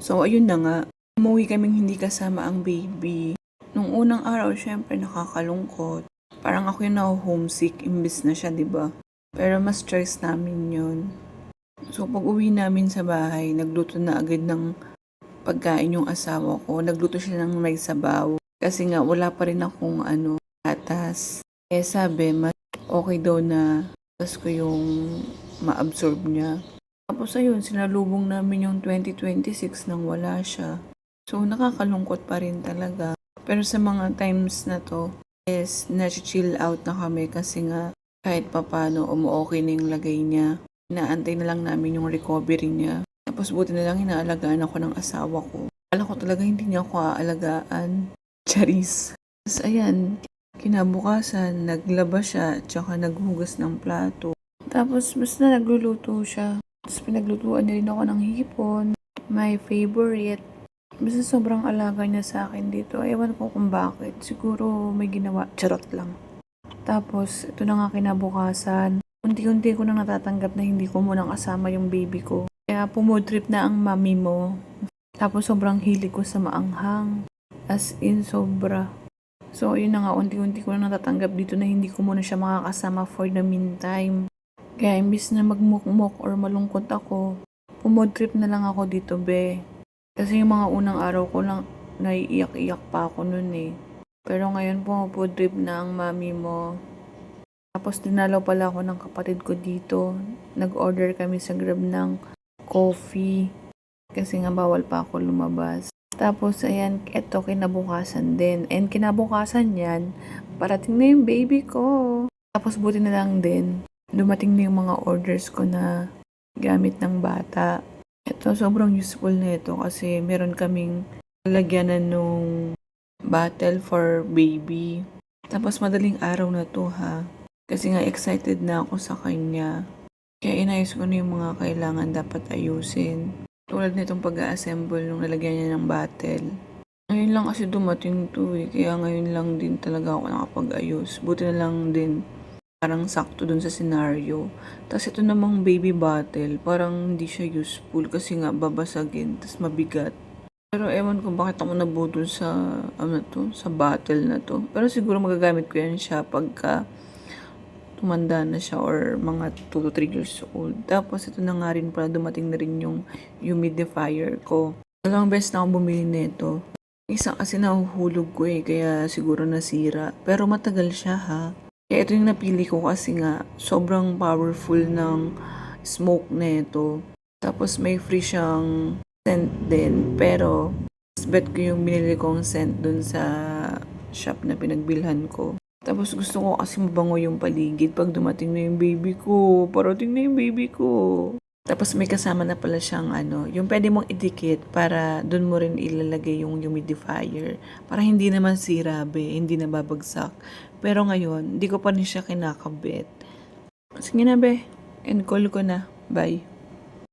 So, ayun na nga. Umuwi kaming hindi kasama ang baby. Nung unang araw, syempre nakakalungkot. Parang ako yung na-homesick imbis na siya, 'di ba? Pero mas choice namin yun. So, pag uwi namin sa bahay, nagluto na agad ng pagkain yung asawa ko. Nagluto siya ng may sabaw. Kasi nga, wala pa rin akong gatas. Eh, sabi, mas okay daw na gatas ko yung ma-absorb niya. Tapos ayun, sinalubong namin yung 2026 nang wala siya. So, nakakalungkot pa rin talaga. Pero sa mga times na to, is na-chill out na kami kasi nga kahit papano umu-okay na yung lagay niya. Inaantay na lang namin yung recovery niya. Tapos buti na lang inaalagaan ako ng asawa ko. Akala ko talaga hindi niya ako aalagaan. Charis. Tapos ayan, kinabukasan, naglaba siya, tsaka naghugas ng plato. Tapos basta nagluluto siya. Tapos pinaglutuan niya rin ako ng hipon. My favorite. Basta sobrang alaga niya sa akin dito. Ewan ko kung bakit. Siguro may ginawa. Charot lang. Tapos, ito na nga kinabukasan. Unti-unti ko nang natatanggap na hindi ko munang kasama yung baby ko. Kaya pumodrip na ang mami mo. Tapos sobrang hilig ko sa maanghang. As in, sobra. So, yun na nga, unti-unti ko nang natatanggap dito na hindi ko muna siya makakasama for the meantime. Kaya imbis na magmukmok or malungkot ako, pumodrip na lang ako dito, be. Kasi yung mga unang araw ko lang, naiiyak-iyak pa ako nun eh. Pero ngayon pumupudrip na ang mami mo. Tapos dinalaw pala ako ng kapatid ko dito. Nag-order kami sa Grab ng coffee. Kasi nga bawal pa ako lumabas. Tapos ayan, eto kinabukasan din. And kinabukasan yan, parating na yung baby ko. Tapos buti na lang din, dumating na yung mga orders ko na gamit ng bata. Ito, sobrang useful na ito kasi meron kaming lalagyanan nung bottle for baby. Tapos madaling araw na to ha. Kasi nga excited na ako sa kanya. Kaya inayos ko na yung mga kailangan dapat ayusin. Tulad nitong pag-a-assemble nung lalagyan niya ng bottle. Ngayon lang kasi dumating to eh. Kaya ngayon lang din talaga ako nakapag-ayos. Buti na lang din parang sakto dun sa scenario. Tapos ito namang baby bottle, parang hindi siya useful kasi nga babasagin, tapos mabigat. Pero ewan ko bakit ako nabudol sa, sa bottle na to. Pero siguro magagamit ko yan siya pagka tumanda na siya or mga 2 to 3 years old. Tapos ito na nga rin pala, dumating na rin yung humidifier ko. Dalawang beses na akong bumili nito. Isa kasi nahuhulog ko eh, kaya siguro nasira. Pero matagal siya ha. Kaya ito yung napili ko kasi nga sobrang powerful ng smoke na ito. Tapos may free siyang scent din. Pero bet ko yung binili kong scent dun sa shop na pinagbilhan ko. Tapos gusto ko kasi mabango yung paligid pag dumating na yung baby ko. Parating na yung baby ko. Tapos may kasama na pala siyang yung pwede mong idikit para dun mo rin ilalagay yung humidifier. Para hindi naman sirabe, hindi na babagsak. Pero ngayon, hindi ko pa rin siya kinakabit. Sige na be, end call ko na. Bye.